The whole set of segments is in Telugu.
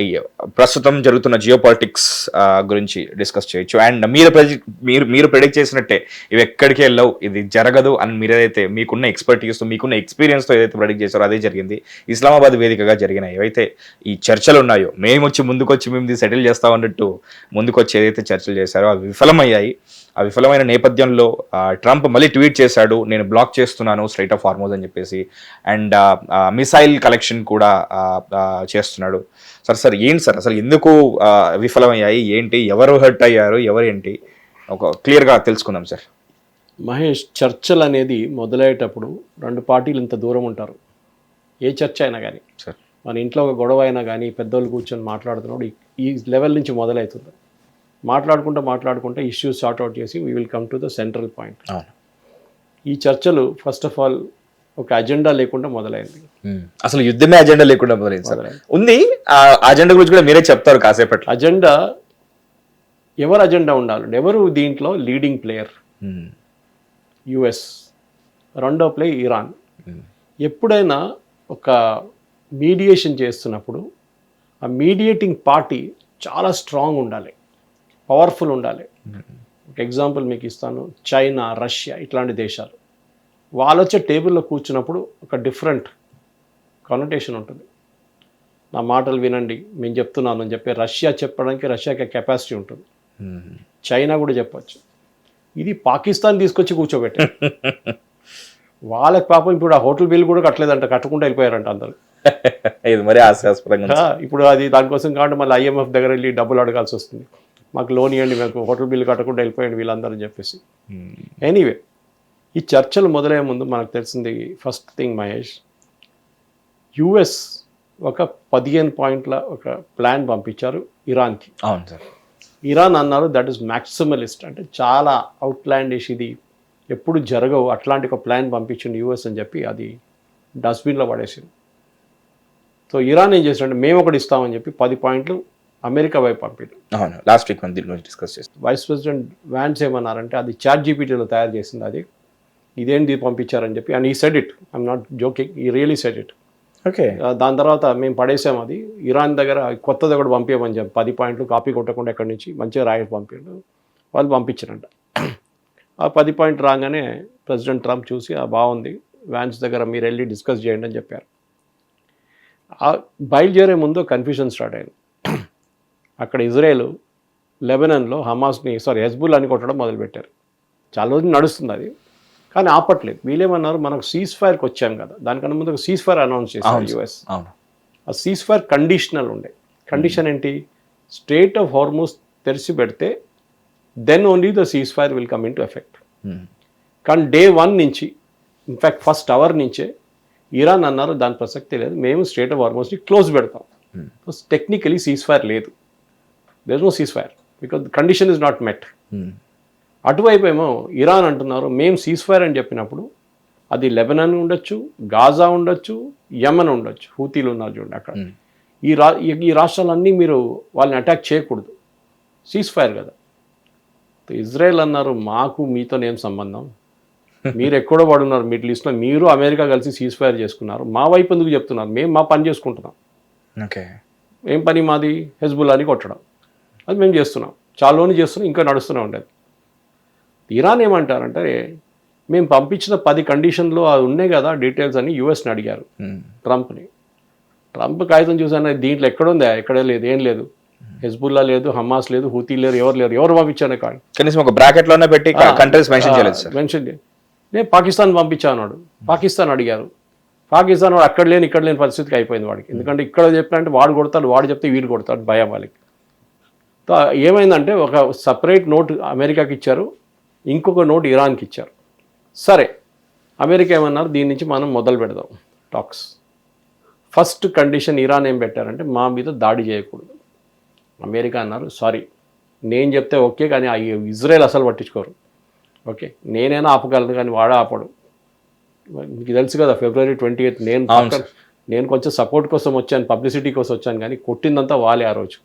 ఈ ప్రస్తుతం జరుగుతున్న జియో పాలిటిక్స్ గురించి డిస్కస్ చేయొచ్చు. అండ్ మీరు ప్రెడిక్ట్ చేసినట్టే ఇవి ఎక్కడికి వెళ్ళవు, ఇది జరగదు అని మీరు ఏదైతే మీకున్న ఎక్స్పర్టీస్తో మీకున్న ఎక్స్పీరియన్స్తో ఏదైతే ప్రెడిక్ట్ చేశారో అదే జరిగింది. ఇస్లామాబాద్ వేదికగా జరిగిన ఏవైతే ఈ చర్చలు ఉన్నాయో, ముందుకొచ్చి మేము ఇది సెటిల్ చేస్తామన్నట్టు ముందుకొచ్చి ఏదైతే చర్చలు చేశారో అవి విఫలమయ్యాయి. ఆ విఫలమైన నేపథ్యంలో ట్రంప్ మళ్ళీ ట్వీట్ చేశాడు, నేను బ్లాక్ చేస్తున్నాను స్ట్రైట్ ఆఫ్ హార్మోజ్ అని చెప్పేసి. అండ్ మిసైల్ కలెక్షన్ కూడా చేస్తున్నాడు. సార్ ఏంటి సార్ అసలు ఎందుకు విఫలమయ్యాయి, ఏంటి, ఎవరు హర్ట్ అయ్యారు, ఎవరేంటి ఒక క్లియర్గా తెలుసుకుందాం సార్. మహేష్, చర్చలు అనేది మొదలయ్యేటప్పుడు రెండు పార్టీలు ఇంత దూరం ఉంటారు. ఏ చర్చ అయినా కానీ సార్, మన ఇంట్లో ఒక గొడవ అయినా కానీ పెద్దోళ్ళు కూర్చొని మాట్లాడుతున్నప్పుడు ఈ లెవెల్ నుంచి మొదలవుతుంది. మాట్లాడుకుంటే ఇష్యూస్ సార్ట్ అవుట్ చేసి we will come to the central point. ఈ చర్చలు ఫస్ట్ ఆఫ్ ఆల్ ఒక అజెండా లేకుండా మొదలైంది. అసలు యుద్ధమే అజెండా లేకుండా మొదలైంది సార్. ఉంది ఆ అజెండా గురించి కూడా మీరే చెప్తారు కాసేపట్లో. అజెండా, ఎవరు అజెండా ఉండాలి, ఎవరు దీంట్లో లీడింగ్ ప్లేయర్? యుఎస్, రెండో ప్లే ఇరాన్. ఎప్పుడైనా ఒక మీడియేషన్ చేస్తున్నప్పుడు ఆ మీడియేటింగ్ పార్టీ చాలా స్ట్రాంగ్ ఉండాలి, పవర్ఫుల్ ఉండాలి. ఒక ఎగ్జాంపుల్ మీకు ఇస్తాను, చైనా, రష్యా ఇట్లాంటి దేశాలు వాళ్ళు వచ్చే టేబుల్లో కూర్చున్నప్పుడు ఒక డిఫరెంట్ కానోటేషన్ ఉంటుంది. నా మాటలు వినండి, నేను చెప్తున్నాను అని చెప్పి రష్యా చెప్పడానికి రష్యాకి కెపాసిటీ ఉంటుంది. చైనా కూడా చెప్పచ్చు. ఇది పాకిస్తాన్ తీసుకొచ్చి కూర్చోబెట్టారు. వాళ్ళకి పాపం ఇప్పుడు ఆ హోటల్ బిల్ కూడా కట్టలేదంట, కట్టకుండా వెళ్ళిపోయారంట అందరూ. ఇది మరి హాస్యాస్పదంగా. ఇప్పుడు అది దానికోసం కాబట్టి మళ్ళీ IMF దగ్గర వెళ్ళి డబ్బులు అడగాల్సి వస్తుంది. మాకు లోన్ ఇవ్వండి, మాకు హోటల్ బిల్లు కట్టకుండా వెళ్ళిపోయండి వీళ్ళందరూ అని చెప్పేసి. ఎనీవే, ఈ చర్చలు మొదలయ్యే ముందు మనకు తెలిసింది ఫస్ట్ థింగ్ మహేష్, యుఎస్ ఒక 15 పాయింట్ల ఒక ప్లాన్ పంపించారు ఇరాన్కి. అవును సార్. ఇరాన్ అన్నారు దట్ ఈస్ మ్యాక్సిమలిస్ట్, అంటే చాలా అవుట్లాండిష్, ఇది ఎప్పుడు జరగవు అట్లాంటి ఒక ప్లాన్ పంపించింది యుఎస్ అని చెప్పి అది డస్ట్బిన్లో పడేసింది. సో ఇరాన్ ఏం చేసినట్టు మేము ఒకటి ఇస్తామని చెప్పి 10 పాయింట్లు అమెరికా వైపు పంపారు. అవును, లాస్ట్ వీక్ మనం దీని గురించి డిస్కస్ చేస్తాం. వైస్ ప్రెసిడెంట్ వ్యాన్స్ ఏమన్నారంటే అది ChatGPTలో తయారు చేసింది, అది ఇదేంటి పంపించారని చెప్పి. అండ్ ఈ said it, I'm not joking, ఈ రియలీ సెడ్ ఇట్. ఓకే. దాని తర్వాత మేము పడేసాం అది, ఇరాన్ దగ్గర కొత్తది ఒకటి పంపించమని చెప్పి 10 పాయింట్లు కాపీ కొట్టకుండా ఎక్కడి నుంచి మంచిగా రాయి పంపించారు, వాళ్ళు పంపించారంట. ఆ 10 పాయింట్ రాగానే ప్రెసిడెంట్ ట్రంప్ చూసి బాగుంది, వ్యాన్స్ దగ్గర మీరు వెళ్ళి డిస్కస్ చేయండి అని చెప్పారు. బయలుదేరే ముందు కన్ఫ్యూజన్ స్టార్ట్ అయింది. అక్కడ ఇజ్రాయెల్ లెబనాన్లో హెజ్బుల్లాని కొట్టడం మొదలుపెట్టారు. చాలా రోజులు నడుస్తుంది అది, కానీ ఆపట్లేదు. వీళ్ళేమన్నారు, మనకు సీజ్ ఫైర్కి వచ్చాం కదా, దానికన్నా ముందు ఒక సీజ్ ఫైర్ అనౌన్స్ చేశారు యుఎస్. ఆ సీజ్ ఫైర్ కండిషనల్ ఉండే. కండిషన్ ఏంటి, స్ట్రెయిట్ ఆఫ్ హార్మూజ్ తెరిచి పెడితే then only the cease fire will come into effect. కానీ డే 1 నుంచి, ఇన్ఫ్యాక్ట్ ఫస్ట్ అవర్ నుంచే ఇరాన్ అన్నారు దాని ప్రసక్తి లేదు, మేము స్ట్రెయిట్ ఆఫ్ హార్మూజ్ని క్లోజ్ పెడతాం. టెక్నికలీ సీజ్ ఫైర్ లేదు, there is no cease fire because condition is not met. అటువైపు ఏమో ఇరాన్ అంటున్నారు మేము సీజ్ ఫైర్ అని చెప్పినప్పుడు అది లెబనాన్ ఉండొచ్చు, గాజా ఉండొచ్చు, యమన్ ఉండొచ్చు, హూతీలు ఉన్నారు చూడండి అక్కడ. ఈ రాష్ట్రాలన్నీ మీరు వాళ్ళని అటాక్ చేయకూడదు, సీజ్ ఫైర్ కదా. ఇజ్రాయెల్ అన్నారు మాకు మీతోనేం సంబంధం, మీరు ఎక్కడో పడున్నారు మిడిల్ ఈస్ట్లో, మీరు అమెరికా కలిసి సీజ్ ఫైర్ చేసుకున్నారు, మా వైపు ఎందుకు చెప్తున్నారు, మేము మా పని చేసుకుంటున్నాం. ఓకే, ఏం పని మాది, హెజ్బుల్లాని కొట్టడం, అది మేము చేస్తున్నాం, చాలాని చేస్తున్నాం, ఇంకా నడుస్తూనే ఉండేది. ఇరాన్ ఏమంటారంటే మేము పంపించిన 10 కండిషన్లు అది ఉన్నాయి కదా డీటెయిల్స్ అని యుఎస్ని అడిగారు ట్రంప్ని. ట్రంప్ కాగితం చూసాను, దీంట్లో ఎక్కడుందా, ఎక్కడే లేదు, ఏం లేదు, హెజ్బుల్లా లేదు, హమాస్ లేదు, హూతీ లేరు, ఎవరు పంపించాను కాదు, కనీసం ఒక బ్రాకెట్లోనే పెట్టి కంట్రీస్ మెన్షన్ చేయలేదు. మెన్షన్ చేయాలి. నేను పాకిస్తాన్ పంపించాను, పాకిస్తాన్ అడిగారు, పాకిస్తాన్ వాడు అక్కడ లేని ఇక్కడ లేని పరిస్థితికి అయిపోయింది వాడికి. ఎందుకంటే ఇక్కడ చెప్పినంటే వాడు కొడతాడు, వాడు చెప్తే వీడు కొడతాడు, భయం వాళ్ళకి. ఏమైందంటే ఒక సపరేట్ నోట్ అమెరికాకి ఇచ్చారు, ఇంకొక నోట్ ఇరాన్కి ఇచ్చారు. సరే, అమెరికా ఏమన్నారు, దీని నుంచి మనం మొదలు పెడదాం టాక్స్. ఫస్ట్ కండిషన్ ఇరాన్ ఏం పెట్టారంటే మా మీద దాడి చేయకూడదు. అమెరికా అన్నారు సారీ, నేను చెప్తే ఓకే, కానీ ఇజ్రాయెల్ అసలు పట్టించుకోరు. ఓకే, నేనైనా ఆపగలను కానీ వాడే ఆపడు. మీకు తెలుసు కదా February 28 నేను కొంచెం సపోర్ట్ కోసం వచ్చాను, పబ్లిసిటీ కోసం వచ్చాను, కానీ కొట్టిందంతా వాళ్ళే ఆ రోజు.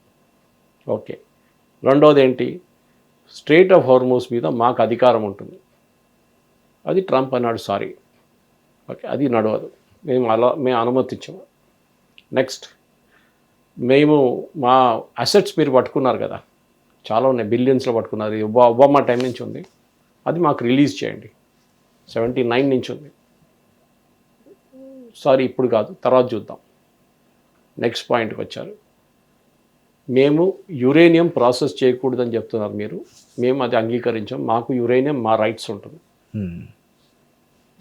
ఓకే, రెండోది ఏంటి, స్ట్రెయిట్ ఆఫ్ హార్మూజ్ మీద మాకు అధికారం ఉంటుంది, అది ట్రంప్ అన్నాడు సారీ. ఓకే, అది నడవదు, మేము అనుమతించాము. నెక్స్ట్, మేము మా అసెట్స్ మీరు పట్టుకున్నారు కదా, చాలా ఉన్నాయి, బిలియన్స్లో పట్టుకున్నారు. ఇది ఒబామా టైం నుంచి ఉంది, అది మాకు రిలీజ్ చేయండి. 79 నుంచి ఉంది. సారీ ఇప్పుడు కాదు, తర్వాత చూద్దాం. నెక్స్ట్ పాయింట్కి వచ్చారు. మేము యురేనియం ప్రాసెస్ చేయకూడదని చెప్తున్నారు మీరు, మేము అది అంగీకరించాం, మాకు యురేనియం మా రైట్స్ ఉంటుంది.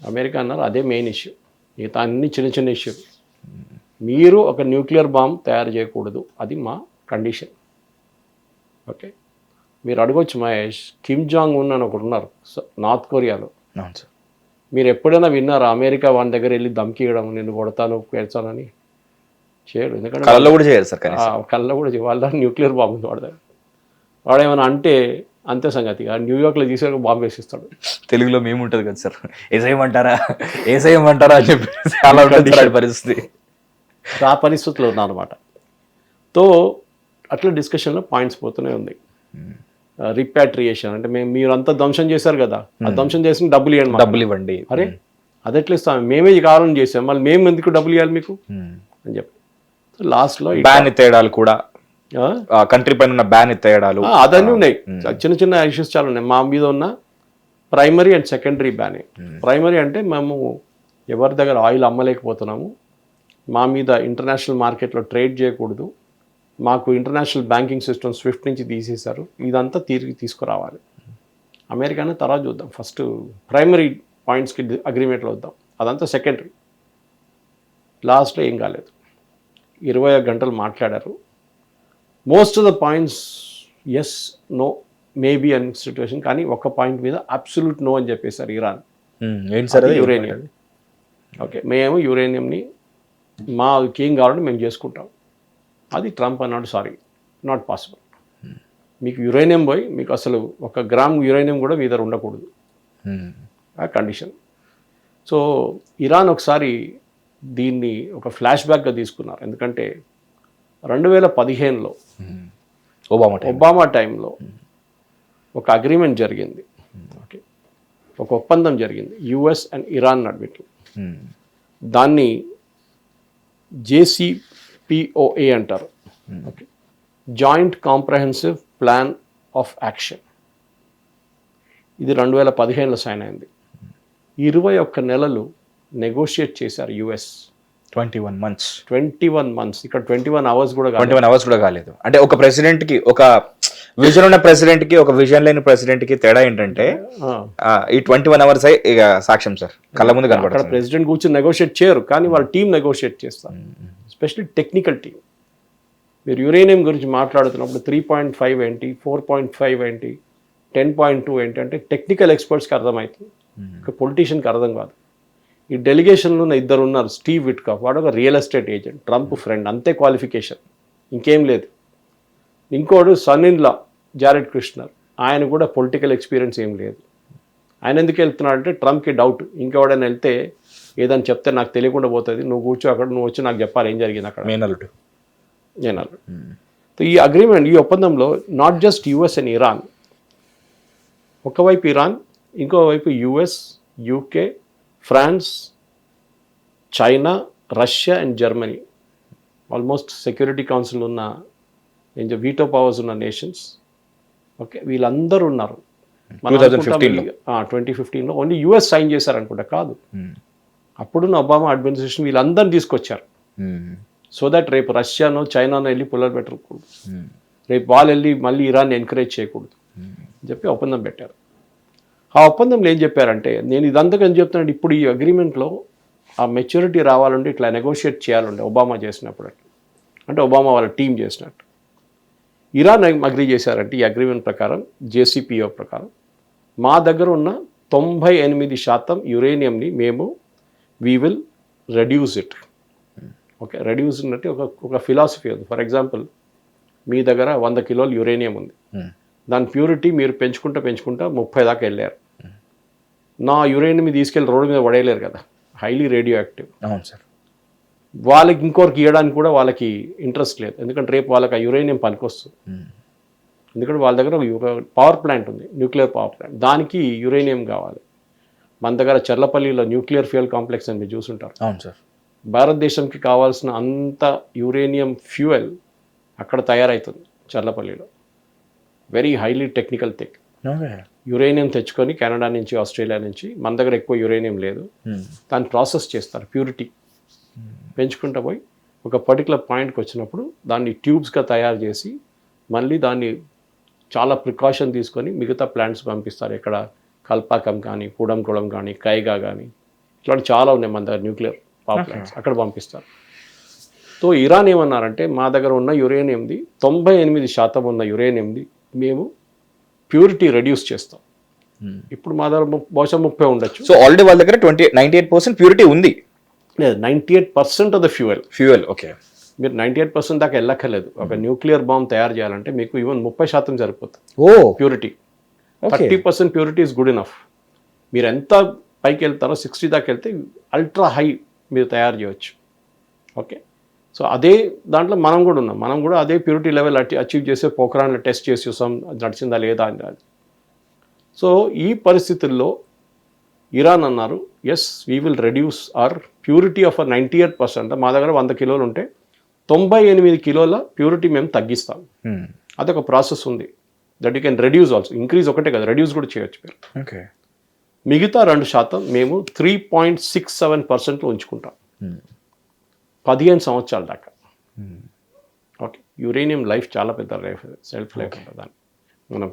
అమెరికా అన్నారు అదే మెయిన్ ఇష్యూ, మిగతా అన్ని చిన్న చిన్న ఇష్యూ. మీరు ఒక న్యూక్లియర్ బాంబ్ తయారు చేయకూడదు, అది మా కండిషన్. ఓకే, మీరు అడగొచ్చు మహేష్, కిమ్ జాంగ్ ఉన్ అని ఒకడు ఉన్నారు నార్త్ కొరియాలో, మీరు ఎప్పుడైనా విన్నారా అమెరికా వాడి దగ్గర వెళ్ళి ధమ్కి ఇవ్వడం, నిన్ను కొడతాను పేర్చానని? చేయడు. ఎందుకంటే కళ్ళలో కూడా చేయరు సార్, కళ్ళ కూడా వాళ్ళ న్యూక్లియర్ బాంబు ఉంది వాడి దగ్గర. వాడేమైనా అంటే అంతే సంగతి, న్యూయార్క్లో తీసుకొని బాంబు వేసిస్తాడు. తెలుగులో మేము ఉంటుంది కదా సార్, ఏసేయమంటారా ఏసేయమంటారా అని చెప్పి చాలా ఉంటుంది పరిస్థితి. ఆ పరిస్థితిలో ఉన్నా అనమాట. తో అట్లా డిస్కషన్లో పాయింట్స్ పోతూనే ఉంది. రిపాట్రియేషన్ అంటే మీరు అంతా ధ్వంసం చేశారు కదా, ఆ ధ్వంసం చేసిన డబ్బులు ఇవ్వండి. అరే అది ఎట్లా ఇస్తాం, మేమే ఈ కాలం చేసాం, మళ్ళీ మేము ఎందుకు డబ్బులు ఇవ్వాలి మీకు అని చెప్పి లాస్ట్లో బ్యాన్ తేడాలు కూడా, కంట్రీ పైన ఉన్న బ్యాన్ తేడాలు అదన్నీ ఉన్నాయి. చిన్న చిన్న ఇష్యూస్ చాలా ఉన్నాయి. మా మీద ఉన్న primary and secondary ban. Primary అంటే మేము ఎవరి దగ్గర ఆయిల్ అమ్మలేకపోతున్నాము, మా మీద ఇంటర్నేషనల్ మార్కెట్లో ట్రేడ్ చేయకూడదు, మాకు ఇంటర్నేషనల్ బ్యాంకింగ్ సిస్టమ్ స్విఫ్ట్ నుంచి తీసేశారు, ఇదంతా తిరిగి తీసుకురావాలి. అమెరికానే తర్వాత చూద్దాం, ఫస్ట్ ప్రైమరీ పాయింట్స్కి అగ్రిమెంట్లో వద్దాం, అదంతా సెకండరీ. లాస్ట్లో ఏం కాలేదు, 21 గంటలు మాట్లాడారు. Most of the points yes no maybe అని సిచ్యువేషన్, కానీ ఒక పాయింట్ మీద అబ్సల్యూట్ నో అని చెప్పేశారు ఇరాన్. యురేనియం. ఓకే, మేము యురేనియంని మాకు ఏం కావాలంటే మేము చేసుకుంటాం. అది ట్రంప్ అన్నాడు సారీ నాట్ పాసిబుల్, మీకు యురేనియం పోయి మీకు అసలు 1 గ్రామ్ యురేనియం కూడా మీ దగ్గర ఉండకూడదు, ఆ కండిషన్. సో ఇరాన్ ఒకసారి దీన్ని ఒక ఫ్లాష్ బ్యాక్గా తీసుకున్నారు. ఎందుకంటే 2015లో ఒబామా టైంలో ఒక అగ్రిమెంట్ జరిగింది. ఓకే, ఒక ఒప్పందం జరిగింది యుఎస్ అండ్ ఇరాన్ నడుమిట్లో. దాన్ని JCPOA అంటారు. Okay, joint comprehensive plan of action. ఇది 2015లో సైన్ అయింది. 21 నెలలు నెగోషియేట్ చేశారు యుఎస్. 21 months. ఇక్కడ 21 hours కూడా 21 hours కూడా కాలేదు. అంటే ఒక ప్రెసిడెంట్ కి, ఒక విజన్ ఉన్న ప్రెసిడెంట్ కి, ఒక విజన్ లేని ప్రెసిడెంట్ కి తేడా ఏంటంటే ఈ 21 hours ఇక సాక్ష్యం సార్, కళ్ళ ముందు కనబడుతుంది. అక్కడ ప్రెసిడెంట్ కూర్చొని నెగోషియేట్ చేయరు, కానీ వాళ్ళ టీం నెగోషియేట్ చేస్తారు, ఎస్పెషల్లీ టెక్నికల్ టీం. మీరు యురేనియం గురించి మాట్లాడుతున్నప్పుడు 3.5 ఏంటి, 4.5 ఏంటి, 10.2 ఏంటి అంటే టెక్నికల్ ఎక్స్పర్ట్స్కి అర్థమవుతుంది, ఒక పొలిటీషియన్కి అర్థం కాదు. ఈ డెలిగేషన్లో ఇద్దరు ఉన్నారు, స్టీవ్ విట్కాఫ్, వాడు ఒక real estate agent, Trump friend, అంతే క్వాలిఫికేషన్, ఇంకేం లేదు. ఇంకోడు son in law Jared Kushner, ఆయన కూడా పొలిటికల్ ఎక్స్పీరియన్స్ ఏం లేదు. ఆయన ఎందుకు వెళ్తున్నాడంటే ట్రంప్కి డౌట్, ఇంకెవడైనా వెళ్తే ఏదని చెప్తే నాకు తెలియకుండా పోతుంది, నువ్వు కూర్చో అక్కడ, నువ్వు వచ్చి నాకు చెప్పాలి ఏం జరిగింది అక్కడ. మేనల్లుడు. ఈ అగ్రిమెంట్, ఈ ఒప్పందంలో not just US and Iran, ఒకవైపు ఇరాన్, ఇంకోవైపు US, UK, France, China, Russia and Germany, almost security council ఉన్న వీటో పవర్స్ ఉన్న నేషన్స్. ఓకే, వీళ్ళందరూ ఉన్నారు. 2015లో ఓన్లీ యుఎస్ సైన్ చేశారనుకుంటా, కాదు, అప్పుడున్న ఒబామా అడ్మినిస్ట్రేషన్ వీళ్ళందరినీ తీసుకొచ్చారు. సో దట్ రేపు రష్యానో చైనానో వెళ్ళి పుల్లలు పెట్టకూడదు, రేపు వాళ్ళు వెళ్ళి మళ్ళీ ఇరాన్ని ఎంకరేజ్ చేయకూడదు అని చెప్పి ఒప్పందం పెట్టారు. ఆ ఒప్పందంలో ఏం చెప్పారంటే, నేను ఇదంతా చెప్తున్నాను, ఇప్పుడు ఈ అగ్రిమెంట్లో ఆ మెచ్యూరిటీ రావాలంటే ఇట్లా నెగోషియేట్ చేయాలంటే ఒబామా చేసినప్పుడు, అంటే ఒబామా వాళ్ళ టీం చేసినట్టు. ఇరాన్ అగ్రీ చేశారంటే ఈ అగ్రిమెంట్ ప్రకారం, JCPO ప్రకారం, మా దగ్గర ఉన్న 98% యురేనియంని మేము we will reduce it. Okay, reduce అంటే ఒక ఫిలాసఫీ ఉంది. ఫర్ ఎగ్జాంపుల్, మీ దగ్గర 100 కిలోలు యురేనియం ఉంది, దాని ప్యూరిటీ మీరు పెంచుకుంటా 30 దాకా వెళ్ళారు. నా యురేనియం తీసుకెళ్ళి రోడ్డు మీద పడేయలేరు కదా, హైలీ రేడియో యాక్టివ్. అవును సార్. వాళ్ళకి ఇంకోరికి ఇవ్వడానికి కూడా వాళ్ళకి ఇంట్రెస్ట్ లేదు, ఎందుకంటే రేపు వాళ్ళకి ఆ యురేనియం పనికొస్తుంది. ఎందుకంటే వాళ్ళ దగ్గర ఒక పవర్ ప్లాంట్ ఉంది, న్యూక్లియర్ పవర్ ప్లాంట్, దానికి యురేనియం కావాలి. మన దగ్గర చర్లపల్లిలో న్యూక్లియర్ ఫ్యూయల్ కాంప్లెక్స్ అని మీరు చూసుంటారు. అవును సార్. భారతదేశంకి కావాల్సిన అంత యురేనియం ఫ్యూయల్ అక్కడ తయారవుతుంది చర్లపల్లిలో. Very highly technical thing. Uranium తెచ్చుకొని కెనడా నుంచి ఆస్ట్రేలియా నుంచి, మన దగ్గర ఎక్కువ యురేనియం లేదు, దాన్ని ప్రాసెస్ చేస్తారు, ప్యూరిటీ పెంచుకుంటూ పోయి ఒక పర్టికులర్ పాయింట్కి వచ్చినప్పుడు దాన్ని ట్యూబ్స్గా తయారు చేసి మళ్ళీ దాన్ని చాలా ప్రికాషన్ తీసుకొని మిగతా ప్లాంట్స్ పంపిస్తారు. ఇక్కడ కల్పాకం కానీ, కూడంకుళం కానీ, కైగా కానీ, ఇట్లాంటి చాలా ఉన్నాయి మన దగ్గర న్యూక్లియర్ పవర్ ప్లాంట్స్, అక్కడ పంపిస్తారు. సో ఇరాన్ ఏమన్నారంటే మా దగ్గర ఉన్న యురేనియంది 98% ఉన్న యురేనియంది మేము ప్యూరిటీ రెడ్యూస్ చేస్తాం. ఇప్పుడు మా దగ్గర బహుశా 30 ఉండొచ్చు. సో ఆల్రెడీ వాళ్ళ దగ్గర 98% ప్యూరిటీ ఉంది. లేదు, 98% ఆఫ్ ద ఫ్యూయల్. ఓకే, మీరు 98% దాకా వెళ్ళక్కర్లేదు. ఒక న్యూక్లియర్ బాంబ్ తయారు చేయాలంటే మీకు ఈవెన్ 30% సరిపోతుంది purity. 30% purity is good enough. మీరు ఎంత పైకి వెళ్తారో 60 దాకా వెళ్తే అల్ట్రా హై మీరు తయారు చేయవచ్చు. ఓకే, సో అదే దాంట్లో మనం కూడా ఉన్నాం. మనం కూడా అదే ప్యూరిటీ లెవెల్ అచీవ్ చేసే పోఖ్రాన్లో టెస్ట్ చేసి చూసాం నడిచిందా లేదా అని. సో ఈ పరిస్థితుల్లో ఇరాన్ అన్నారు, yes we will reduce our purity of 98%. మా దగ్గర 100 కిలోలు ఉంటే 98 కిలోల ప్యూరిటీ మేము తగ్గిస్తాం. అదొక ప్రాసెస్ ఉంది that you can reduce also. Increase ఒకటే కదా, రెడ్యూస్ కూడా చేయొచ్చు మీరు. ఓకే, మిగతా 2% మేము 3.67% ఉంచుకుంటాం 15 సంవత్సరాల దాకా. ఓకే, యురేనియం లైఫ్ చాలా పెద్ద లైఫ్, సెల్ఫ్ లైఫ్ ఉంటుంది. దాన్ని మనం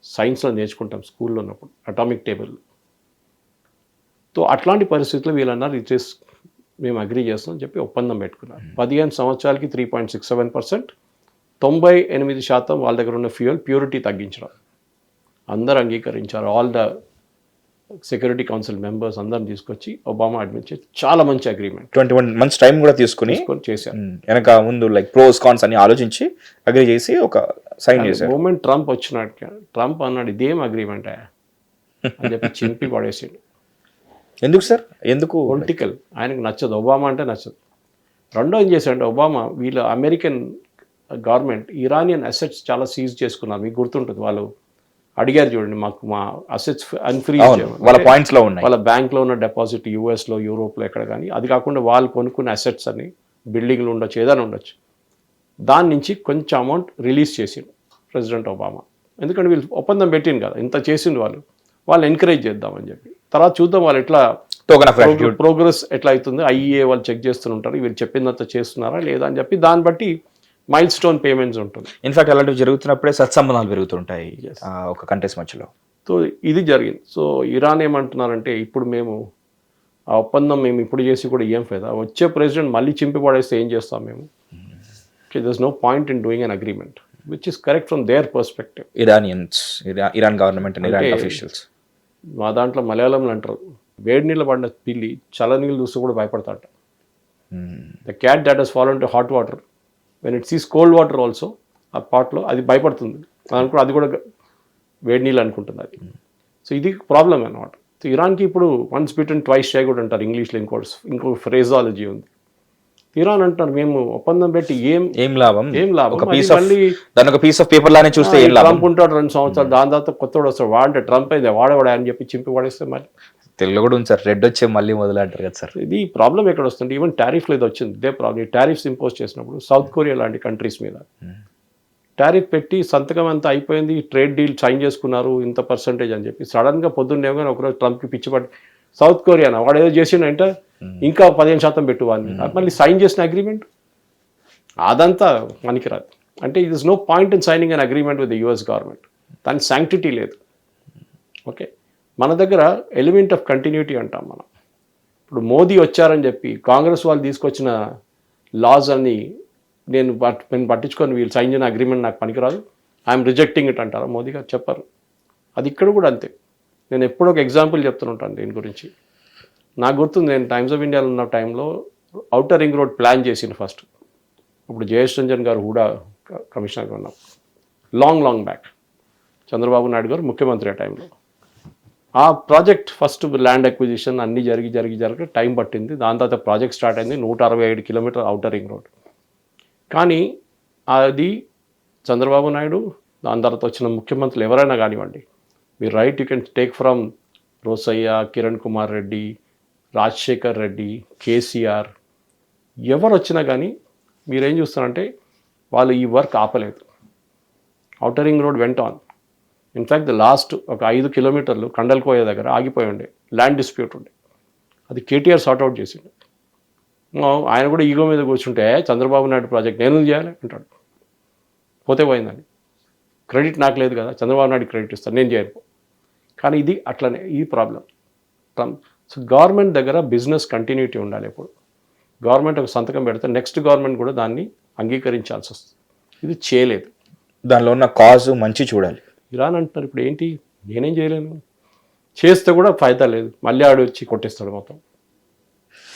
సైన్స్లో నేర్చుకుంటాం స్కూల్లో ఉన్నప్పుడు అటామిక్ టేబుల్. సో అట్లాంటి పరిస్థితుల్లో వీళ్ళన్నారు ఇట్ మేము అగ్రీ చేస్తామని చెప్పి ఒప్పందం పెట్టుకున్నారు. 15 సంవత్సరాలకి 3.67%, 98% వాళ్ళ దగ్గర ఉన్న ఫ్యూయల్ ప్యూరిటీ తగ్గించడం అందరూ అంగీకరించారు. All the security council members అందరం తీసుకొచ్చి ఒబామా అడ్మిట్ చేసి చాలా మంచి అగ్రిమెంట్ 21 months టైం కూడా తీసుకుని చేశారు. వెనక ముందు లైక్ ప్రోస్ కాన్స్ అని ఆలోచించి అగ్రి చేసి ఒక సైన్ చేశారు. మూమెంట్ ట్రంప్ వచ్చినాడు, ట్రంప్ అన్నాడు ఇదేం అగ్రిమెంట్ అని చెప్పి చింపి పడేసాడు. ఎందుకు సార్? ఎందుకు? పొలిటికల్, ఆయనకు నచ్చదు, ఒబామా అంటే నచ్చదు. రెండో ఏం చేశాడంటే ఒబామా వీళ్ళ అమెరికన్ గవర్నమెంట్ ఇరానియన్ అసెట్స్ చాలా సీజ్ చేసుకున్నారు. మీకు గుర్తుంటుంది, వాళ్ళు అడిగారు చూడండి మాకు మా అసెట్స్ అన్ఫ్రీజ్ వాళ్ళ పాయింట్స్ లో ఉన్నాయి, వాళ్ళ బ్యాంక్లో ఉన్న డిపాజిట్ యూఎస్లో యూరోప్లో ఎక్కడ కానీ, అది కాకుండా వాళ్ళు కొనుక్కున్న అసెట్స్ అని బిల్డింగ్లు ఉండొచ్చు ఏదైనా ఉండొచ్చు, దాని నుంచి కొంచెం అమౌంట్ రిలీజ్ చేసిండు ప్రెసిడెంట్ ఒబామా. ఎందుకంటే వీళ్ళు ఒప్పందం పెట్టింది కదా, ఇంత చేసిండు వాళ్ళు ఎంకరేజ్ చేద్దామని చెప్పి. తర్వాత చూద్దాం వాళ్ళు ఎట్లా ప్రోగ్రెస్ ఎట్లా అవుతుంది, ఐఏ వాళ్ళు చెక్ చేస్తుంటారు వీళ్ళు చెప్పిందంతా చేస్తున్నారా లేదా అని చెప్పి, దాన్ని బట్టి మైల్ స్టోన్ పేమెంట్స్ ఉంటుంది. ఇన్ఫాక్ట్ అలాంటివి జరుగుతున్నప్పుడే సత్సంబంధాలు పెరుగుతుంటాయి ఒక కంట్రీస్ మధ్యలో. సో ఇది జరిగింది. సో ఇరాన్ ఏమంటున్నారంటే ఇప్పుడు మేము ఆ ఒప్పందం మేము ఇప్పుడు చేసి కూడా ఏం ఫైదా, వచ్చే ప్రెసిడెంట్ మళ్ళీ చింపి పడేస్తే ఏం చేస్తాం మేము. There is no point in doing an agreement which is correct from their perspective. Iran government and Iran officials మా దాంట్లో మలయాళంలో అంటారు, వేడి నీళ్ళు పడిన పిల్లి చల్ల నీళ్ళు చూస్తూ కూడా భయపడతాట. The cat that has fallen to hot water when it sees cold water also, ఆ పాట్లో అది భయపడుతుంది, అది కూడా వేడి నీళ్ళు అనుకుంటుంది అది. సో ఇది ప్రాబ్లం అన్నమాట. సో ఇరాన్కి ఇప్పుడు వన్స్ బిటన్ ట్వైస్ షై కూడా అంటారు ఇంగ్లీష్లో. ఇంకో ఫ్రేజాలజీ ఉంది. ఇరాన్ అంటారు మేము ఒప్పందం పెట్టి ఏం లాభం, ఒక పీస్ ఆఫ్ పేపర్ లానే చూస్తే ట్రంప్ ఉంటాడు 2 సంవత్సరాలు, దాని తర్వాత కొత్తవాడు వస్తాడు, వాడంటే ట్రంప్ అయితే వాడవాడా అని చెప్పి చింపి పడేస్తే మరి తెలుగులో కూడా ఉంది సార్, రెడ్ వచ్చే మళ్ళీ మొదలంటారు కదా సార్. ఇది ప్రాబ్లం ఎక్కడ వస్తుంది, ఈవెన్ టారిఫ్లో ఇది వచ్చింది ఇదే ప్రాబ్లం. ఈ టారిఫ్స్ ఇంపోజ్ చేసినప్పుడు సౌత్ కొరియా లాంటి కంట్రీస్ మీద టారిఫ్ పెట్టి సంతకం అంతా అయిపోయింది, ట్రేడ్ డీల్ సైన్ చేసుకున్నారు ఇంత పర్సంటేజ్ అని చెప్పి, సడన్గా పొద్దున్నే కానీ ఒకరోజు ట్రంప్కి పిచ్చిపట్టి సౌత్ కొరియానా వాడు ఏదో చేసిండంటే ఇంకా 15% పెట్టువాడిని, మళ్ళీ సైన్ చేసిన అగ్రిమెంట్ అదంతా పనికిరాదు. అంటే it is no point in signing an agreement with the US government, దాని శాంక్టిటీ లేదు. ఓకే, మన దగ్గర ఎలిమెంట్ ఆఫ్ కంటిన్యూటీ అంటాం మనం. ఇప్పుడు మోదీ వచ్చారని చెప్పి కాంగ్రెస్ వాళ్ళు తీసుకొచ్చిన లాస్ అన్ని నేను పట్టించుకొని వీళ్ళు సైన్ చేసిన అగ్రిమెంట్ నాకు పనికిరాదు, ఐఎమ్ రిజెక్టింగ్ ఇట్ అంటారా మోదీ గారు? చెప్పారు. అది ఇక్కడ కూడా అంతే. నేను ఎప్పుడో ఒక ఎగ్జాంపుల్ చెప్తుంటాను దీని గురించి. నాకు గుర్తుంది, నేను టైమ్స్ ఆఫ్ ఇండియాలో ఉన్న టైంలో ఔటర్ రింగ్ రోడ్ ప్లాన్ చేసింది ఫస్ట్. ఇప్పుడు జయేష్ రంజన్ గారు హూడా కమిషనర్గా ఉన్నాం, లాంగ్ బ్యాక్. చంద్రబాబు నాయుడు గారు ముఖ్యమంత్రి ఆ టైంలో. ఆ ప్రాజెక్ట్ ఫస్ట్ ల్యాండ్ అక్విజిషన్ అన్నీ జరిగి టైం పట్టింది. దాని తర్వాత ప్రాజెక్ట్ స్టార్ట్ అయింది, 167 కిలోమీటర్ ఔటర్ రింగ్ రోడ్. కానీ అది చంద్రబాబు నాయుడు దాని తర్వాత వచ్చిన ముఖ్యమంత్రులు ఎవరైనా కానివ్వండి, మీరు right you can take from Rosaiah, Kiran Kumar Reddy, Rajasekhar Reddy, KCR, ఎవరు వచ్చినా కానీ మీరేం చూస్తారంటే వాళ్ళు ఈ వర్క్ ఆపలేదు. ఔటర్ రింగ్ రోడ్ వెంట ఆన్. ఇన్ఫ్యాక్ట్ లాస్ట్ ఒక 5 కిలోమీటర్లు కండల్కోయ దగ్గర ఆగిపోయి ఉండే, ల్యాండ్ డిస్ప్యూట్ ఉండే. అది కేటీఆర్ సార్ట్అవుట్ చేసిండు. ఆయన కూడా ఈగో మీద కూర్చుంటే చంద్రబాబు నాయుడు ప్రాజెక్ట్ నేను చేయాలి అంటాడు. పోతే పోయిందని, క్రెడిట్ నాకు లేదు కదా, చంద్రబాబు నాయుడు క్రెడిట్ ఇస్తాను, నేను చేయను. కానీ ఇది అట్లనే ఈ ప్రాబ్లం. సో గవర్నమెంట్ దగ్గర బిజినెస్ కంటిన్యూటీ ఉండాలి. ఎప్పుడు గవర్నమెంట్ ఒక సంతకం పెడితే నెక్స్ట్ గవర్నమెంట్ కూడా దాన్ని అంగీకరించాల్సి వస్తుంది. ఇది చేయలేదు. దానిలో ఉన్న కాజ్ మంచి చూడాలి. ఇరాన్ అంటున్నారు ఇప్పుడు ఏంటి, నేనేం చేయలేను, చేస్తే కూడా ఫైదా లేదు, మళ్ళీ ఆడు వచ్చి కొట్టేస్తాడు మొత్తం.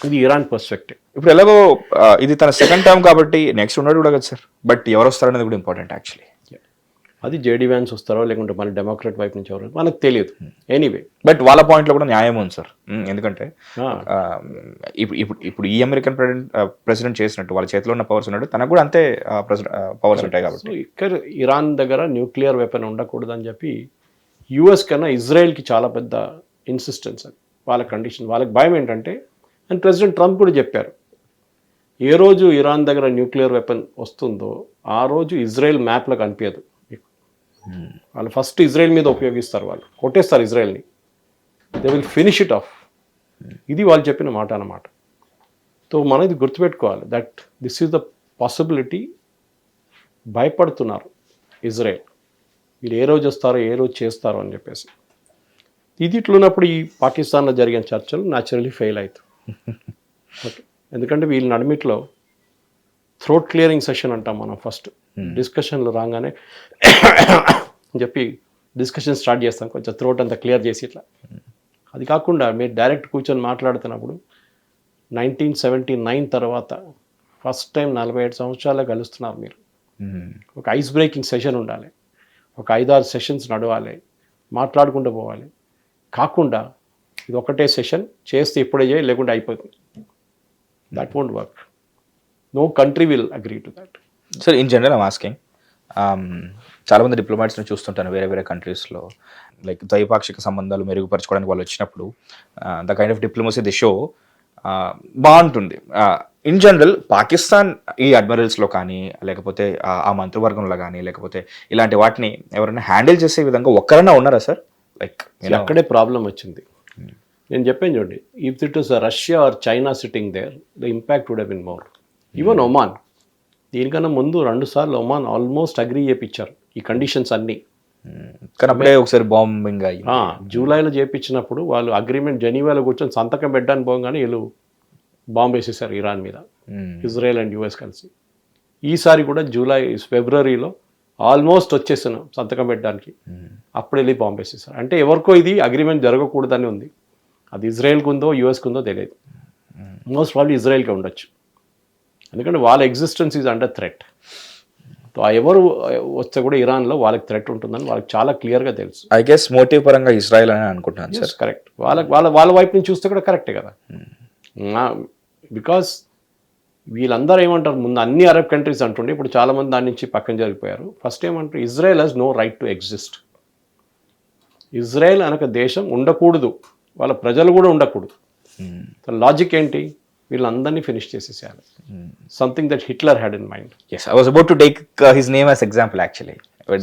ఇది ఇరాన్ పర్స్పెక్టివ్. ఇప్పుడు ఎలాగో ఇది తన సెకండ్ టర్మ్ కాబట్టి నెక్స్ట్ ఉన్నాడు కూడా కదా సార్, బట్ ఎవరు వస్తారనేది కూడా ఇంపార్టెంట్ యాక్చువల్లీ. అది జేడీ వ్యాన్స్ వస్తారో లేకుంటే మళ్ళీ డెమోక్రాట్ వైపు నుంచి ఎవరు మనకు తెలియదు. ఎనీవే బట్ వాళ్ళ పాయింట్లో కూడా న్యాయం ఉంది సార్. ఎందుకంటే ఇప్పుడు ఈ అమెరికన్ ప్రెసిడెంట్ చేసినట్టు వాళ్ళ చేతిలో ఉన్న పవర్స్ ఉన్నట్టు తనకు కూడా అంతే పవర్స్ ఉంటాయి కాబట్టి. సో ఇక్కడ ఇరాన్ దగ్గర న్యూక్లియర్ వెపన్ ఉండకూడదని చెప్పి యూఎస్ కన్నా ఇజ్రాయెల్కి చాలా పెద్ద ఇన్సిస్టెన్స్. అది వాళ్ళ కండిషన్, వాళ్ళకి భయం ఏంటంటే, అండ్ ప్రెసిడెంట్ ట్రంప్ కూడా చెప్పారు, ఏ రోజు ఇరాన్ దగ్గర న్యూక్లియర్ వెపన్ వస్తుందో ఆ రోజు ఇజ్రాయెల్ మ్యాప్లో కనిపించదు. వాళ్ళు ఫస్ట్ ఇజ్రాయెల్ మీద ఉపయోగిస్తారు, వాళ్ళు కొట్టేస్తారు ఇజ్రాయెల్ని, they will finish it off. ఇది వాళ్ళు చెప్పిన మాట అన్నమాట. సో మనం ఇది గుర్తుపెట్టుకోవాలి, that this is the possibility. భయపడుతున్నారు ఇజ్రాయెల్, వీళ్ళు ఏ రోజు వస్తారో ఏ రోజు చేస్తారో అని చెప్పేసి. ఇది ఇట్లున్నప్పుడు ఈ పాకిస్తాన్లో జరిగిన చర్చలు న్యాచురలీ ఫెయిల్ అవుతాయి. ఓకే, ఎందుకంటే వీళ్ళ నడిమిట్లో థ్రోట్ క్లియరింగ్ సెషన్ అంటాం మనం. ఫస్ట్ డిస్కషన్లు రాగానే చెప్పి డిస్కషన్ స్టార్ట్ చేస్తాం, కొంచెం థ్రోట్ అంతా క్లియర్ చేసి ఇట్లా. అది కాకుండా మీరు డైరెక్ట్ కూర్చొని మాట్లాడుతున్నప్పుడు 1979 తర్వాత ఫస్ట్ టైం 47 సంవత్సరాలు కలుస్తున్నారు మీరు. ఒక ఐస్ బ్రేకింగ్ సెషన్ ఉండాలి, ఒక 5-6 సెషన్స్ నడవాలి, మాట్లాడుకుంటూ పోవాలి. కాకుండా ఇది ఒకటే సెషన్ చేస్తే ఇప్పుడే చేయి లేకుంటే అయిపోతుంది. That won't work. No country will agree to that. Sir in general I'm asking, చాలామంది డిప్లొమాట్స్ని చూస్తుంటాను వేరే వేరే కంట్రీస్లో, లైక్ ద్వైపాక్షిక సంబంధాలు మెరుగుపరచుకోవడానికి వాళ్ళు వచ్చినప్పుడు the kind of diplomacy the show బాగుంటుంది. ఇన్ జనరల్ పాకిస్తాన్ ఈ అడ్మిరల్స్లో కానీ లేకపోతే ఆ మంత్రివర్గంలో కానీ లేకపోతే ఇలాంటి వాటిని ఎవరైనా హ్యాండిల్ చేసే విధంగా ఒక్కరైనా ఉన్నారా సార్? లైక్ అక్కడే ప్రాబ్లం వచ్చింది. నేను చెప్పాను చూడండి, if it is Russia or China sitting there the impact would have been more. Even Oman, దీనికన్నా ముందు 2 సార్లు ఒమాన్ ఆల్మోస్ట్ అగ్రీ చేయించారు ఈ కండిషన్స్ అన్నీ. కానీ అప్పుడే ఒకసారి బాంబింగ్ అయ్యి జూలైలో చేయించినప్పుడు వాళ్ళు అగ్రిమెంట్ జెనీవాలో కూర్చొని సంతకం పెట్టడానికి పోగానే వీళ్ళు బాంబు వేసేసారు ఇరాన్ మీద, ఇజ్రాయెల్ అండ్ యూఎస్ కలిసి. ఈసారి కూడా ఫిబ్రవరిలో ఆల్మోస్ట్ వచ్చేసాను సంతకం పెట్టడానికి, అప్పుడు వెళ్ళి బాంబు వేసేసారు. అంటే ఎవరికో ఇది అగ్రిమెంట్ జరగకూడదని ఉంది. అది ఇజ్రాయెల్కి ఉందో యూఎస్కి ఉందో తెలియదు. మోస్ట్ ప్రాబ్లీ ఇజ్రాయెల్కి ఉండొచ్చు, ఎందుకంటే వాళ్ళ ఎగ్జిస్టెన్స్ ఈజ్ అండర్ థ్రెట్. ఎవరు వస్తే కూడా ఇరాన్లో వాళ్ళకి థ్రెట్ ఉంటుందని వాళ్ళకి చాలా క్లియర్గా తెలుసు. ఐ గెస్ మోటివ్ పరంగా ఇజ్రాయెల్ అని అనుకుంటున్నాను సార్. కరెక్ట్, వాళ్ళ వైపు నుంచి చూస్తే కూడా కరెక్టే కదా. బికాస్ వీళ్ళందరూ ఏమంటారు, ముందు అన్ని అరబ్ కంట్రీస్ అంటుండే, ఇప్పుడు చాలామంది దాని నుంచి పక్కన జరిగిపోయారు. ఫస్ట్ ఏమంటారు, Israel has no right to exist. Israel అనక దేశం ఉండకూడదు, వాళ్ళ ప్రజలు కూడా ఉండకూడదు. లాజిక్ ఏంటి, వీళ్ళందరినీ ఫినిష్ చేసేసేయాలి. Something that Hitler had in mind. yes I was about to take his name as example actually.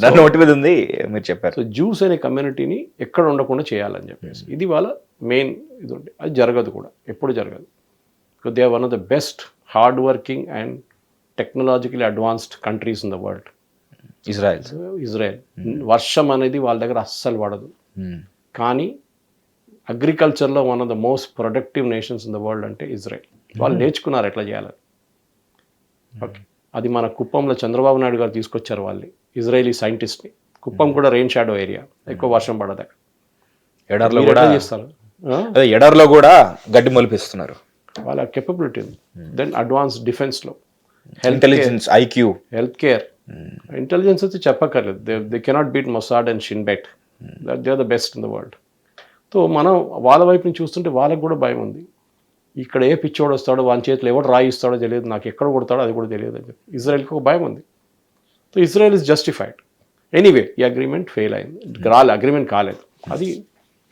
దాని నోటి మీద ఉంది మీరు చెప్పారు. సో జ్యూస్ అనే కమ్యూనిటీని ఎక్కడ ఉండకుండా చేయాలని చెప్పేసి ఇది వాళ్ళ మెయిన్ ఇది ఉండే. అది జరగదు కూడా, ఎప్పుడు జరగదు. Because they are one of the best hard working and technologically advanced countries in the world. Israel వర్షం అనేది వాళ్ళ దగ్గర అస్సలు పడదు. కానీ అగ్రికల్చర్లో one of the most productive nations in the world అంటే ఇజ్రాయెల్. వాళ్ళు నేర్చుకున్నారు ఎట్లా చేయాలని. ఓకే, అది మన కుప్పంలో చంద్రబాబు నాయుడు గారు తీసుకొచ్చారు వాళ్ళని, ఇజ్రాయలీ సైంటిస్ట్ని. కుప్పం కూడా రెయిన్ షాడో ఏరియా, ఎక్కువ వర్షం పడదు. ఎడార్లో కూడా చేస్తారు, ఎడార్లో కూడా గడ్డి మొలిపిస్తున్నారు. వాళ్ళ కెపబిలిటీ ఉంది. దెన్ అడ్వాన్స్ డిఫెన్స్లో intelligence, IQ, health care, intelligence అయితే చెప్పక్కర్లేదు. They cannot beat Mossad and Shin Bet. They are the best in the world. So మనం వాళ్ళ వైపు నుంచి చూస్తుంటే వాళ్ళకి కూడా భయం ఉంది. ఇక్కడ ఏ పిచ్చోడు వస్తాడో, వాని చేతిలో ఎవడు రాయిస్తాడో తెలియదు, నాకు ఎక్కడ కొడతాడో అది కూడా తెలియదు అని చెప్పి ఇజ్రాయెల్కి ఒక భయం ఉంది. So Israel is justified. Anyway ఈ అగ్రిమెంట్ ఫెయిల్ అయింది, అగ్రిమెంట్ కాలేదు. అది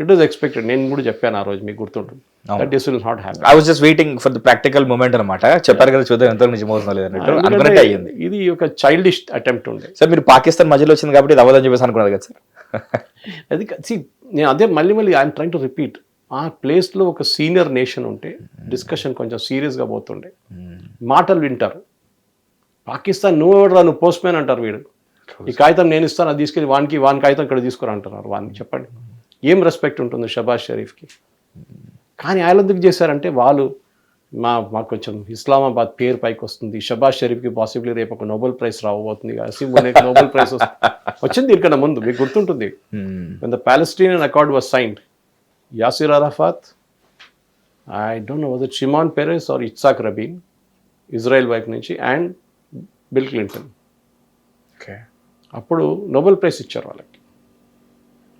ఇట్ ఈస్ ఎక్స్పెక్టెడ్. నేను కూడా చెప్పాను ఆ రోజు, మీకు గుర్తుంటుంది. That this will not happen. I was just waiting for the practical moment అనమాట. చెప్పారు కదా చూద్దాం ఎంత నిజమవుతుందో లేదన్నట్టు అనుకున్నట్టే అయ్యింది. ఇది ఒక చైల్డిష్ అటెంప్ట్ ఉండే సార్. మీరు పాకిస్తాన్ మధ్యలో వచ్చింది కాబట్టి ఇది అవ్వదని చెప్పేసి అనుకున్నారు కదా సార్. అది నేను అదే మళ్ళీ ఐఎమ్ ట్రైంగ్ టు రిపీట్, ఆ ప్లేస్లో ఒక సీనియర్ నేషన్ ఉంటే డిస్కషన్ కొంచెం సీరియస్గా పోతుండే. మాటలు వింటారు. పాకిస్తాన్ నువ్వు పోస్ట్ మ్యాన్ అంటారు, వీడు ఈ కాగితం నేను ఇస్తాను అది తీసుకెళ్ళి వాని కాగితం ఇక్కడ తీసుకురా అంటున్నారు. వాడిని చెప్పండి ఏం రెస్పెక్ట్ ఉంటుంది షబాజ్ షరీఫ్కి. కానీ ఆయన ఎందుకు చేశారంటే వాళ్ళు మాకు కొంచెం ఇస్లామాబాద్ పేరు పైకి వస్తుంది, షబాజ్ షరీఫ్కి పాసిబ్లీ రేపు ఒక నోబెల్ ప్రైజ్ రాబోతుంది, అసీం వనీకి నోబెల్ ప్రైజ్ వచ్చింది ఇక్కడ ముందు. మీకు గుర్తుంటుంది when the Palestinian Accord was signed, Yasser Arafat, I don't know was it Shimon Peres or Yitzhak Rabin, Israel వైపు నుంచి, అండ్ బిల్ క్లింటన్. అప్పుడు నోబెల్ ప్రైజ్ ఇచ్చారు వాళ్ళకి.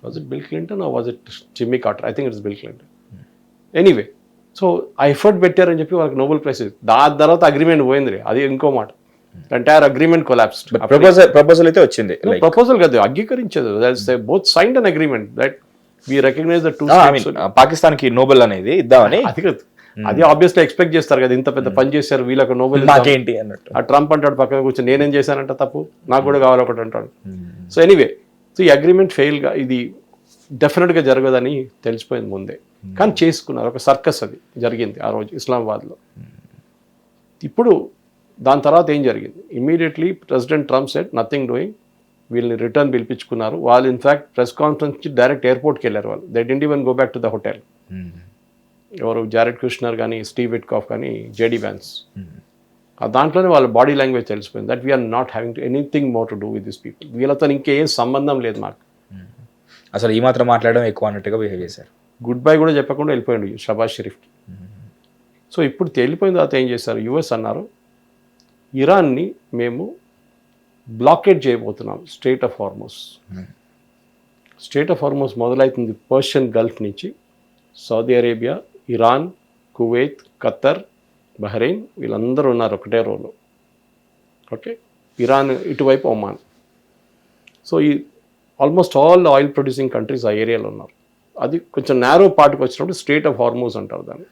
Was it Bill Clinton or was it Jimmy Carter? I think it's Bill Clinton. Anyway, so ఆ ఎఫర్ట్ పెట్టారని చెప్పి వాళ్ళకి నోబెల్ ప్రైజ్. దాని తర్వాత అగ్రిమెంట్ పోయింది, అది ఇంకో మాట. Entire agreement collapsed. ప్రపోజల్ అయితే వచ్చింది. ప్రపోజల్ కాదు, అంగీకరించేది. Both signed an agreement that we recognise the two states. Pakistan కి నోబెల్ అనేది ఇద్దామని. అది కాదు, అది ఆబ్వియస్లీ ఎక్స్పెక్ట్ చేస్తారు కదా, ఇంత పెద్ద పని చేశారు వీళ్ళకి నోబెల్ ఏంటి అన్నట్టు. ఆ ట్రంప్ అంటాడు పక్కన కూర్చొని నేనేం చేశానంట తప్పు, నాకు కూడా కావాలి ఒకటి అంటాడు. సో ఎనీవే, సో ఈ అగ్రిమెంట్ ఫెయిల్గా ఇది డెఫినెట్గా జరగదని తెలిసిపోయింది ముందే. కానీ చేసుకున్నారు, ఒక సర్కస్ అది జరిగింది ఆ రోజు ఇస్లామాబాద్లో. ఇప్పుడు దాని తర్వాత ఏం జరిగింది? Immediately president Trump said nothing doing. వీళ్ళని రిటర్న్ పిలిపించుకున్నారు. వాళ్ళు ఇన్ఫ్యాక్ట్ ప్రెస్ కాన్ఫరెన్స్ నుంచి డైరెక్ట్ ఎయిర్పోర్ట్కి వెళ్ళారు. వాళ్ళు they didn't even go back to the hotel. ఎవరు జారెడ్ కుష్నర్ కానీ, స్టీవ్ విట్కాఫ్ కానీ, జేడీ వ్యాన్స్. దాంట్లోనే వాళ్ళ బాడీ లాంగ్వేజ్ తెలిసిపోయింది that we're not having to anything more to do with this people. వీళ్ళతో ఇంకేం సంబంధం లేదు మాకు. అసలు ఈ మాత్రం మాట్లాడడం ఎక్కువ అన్నట్టుగా బిహేవ్ చేశారు. గుడ్ బై కూడా చెప్పకుండా వెళ్ళిపోయాడు షబాజ్ షరీఫ్కి. సో ఇప్పుడు వెళ్ళిపోయిన తర్వాత ఏం చేశారు? యుఎస్ అన్నారు ఇరాన్ని మేము బ్లాకేడ్ చేయబోతున్నాం strait of Hormuz. Strait of Hormuz మొదలవుతుంది పర్షియన్ గల్ఫ్ నుంచి. Saudi Arabia, Iran, Kuwait, Khattar, Bahrain వీళ్ళందరూ ఉన్నారు ఒకటే రోలో. ఓకే, ఇరాన్ ఇటువైపు ఒమాన్. సో ఈ almost all oil producing countries ఆ ఏరియాలో ఉన్నారు. అది కొంచెం నేరో పార్ట్కి వచ్చినప్పుడు స్ట్రెయిట్ ఆఫ్ హార్మోస్ అంటారు దాన్ని.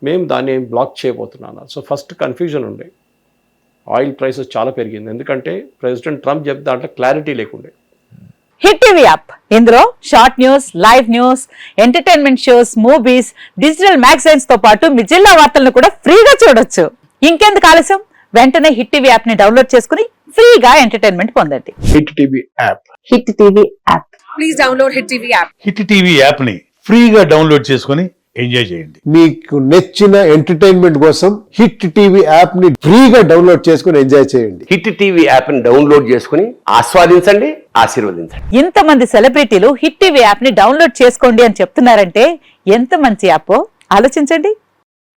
మేము దాన్ని బ్లాక్ చేయబోతున్నాను. సో ఫస్ట్ కన్ఫ్యూజన్ ఉండే. ఆయిల్ ప్రైసెస్ చాలా పెరిగింది, ఎందుకంటే ప్రెసిడెంట్ ట్రంప్ చెప్తే దాంట్లో క్లారిటీ లేకుండే. హిట్ టీవీ యాప్, ఇందులో short news, live news, entertainment shows, movies, digital magazines తో పాటు మీ జిల్లా వార్తలను కూడా ఫ్రీగా చూడొచ్చు. ఇంకెందుకు ఆలస్యం, వెంటనే హిట్ టీవీ యాప్ ని డౌన్లోడ్ చేసుకుని ఫ్రీగా ఎంటర్టైన్మెంట్ పొందండి. Hit TV app. Hit TV app. Please download hit TV app. Hit TV app ని ఫ్రీగా డౌన్లోడ్ చేసుకుని ఎంజాయ్ చేయండి. మీకు నచ్చిన ఎంటర్టైన్మెంట్ కోసం హిట్ టీవీ యాప్ ని ఫ్రీగా డౌన్లోడ్ చేసుకుని ఎంజాయ్ చేయండి. హిట్ టీవీ యాప్ ని డౌన్లోడ్ చేసుకుని ఆస్వాదించండి, ఆశీర్వదించండి. ఇంతమంది సెలబ్రిటీలు హిట్ టీవీ యాప్ ని డౌన్లోడ్ చేసుకోండి అని చెప్తున్నారంటే ఎంత మంచి యాప్ ఆలోచించండి.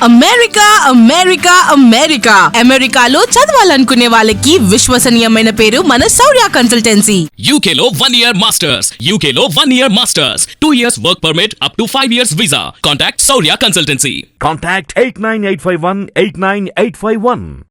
అమెరికా అమెరికా అమెరికా అమెరికాలో చదవాలనుకునే వాళ్ళకి విశ్వసనీయమైన పేరు మన శౌర్య కన్సల్టెన్సీ. UK లో 1 year masters, UK లో 1 year masters, 2 years work permit up to 5 years visa. Contact Saurya Consultancy. Contact 89851 89851.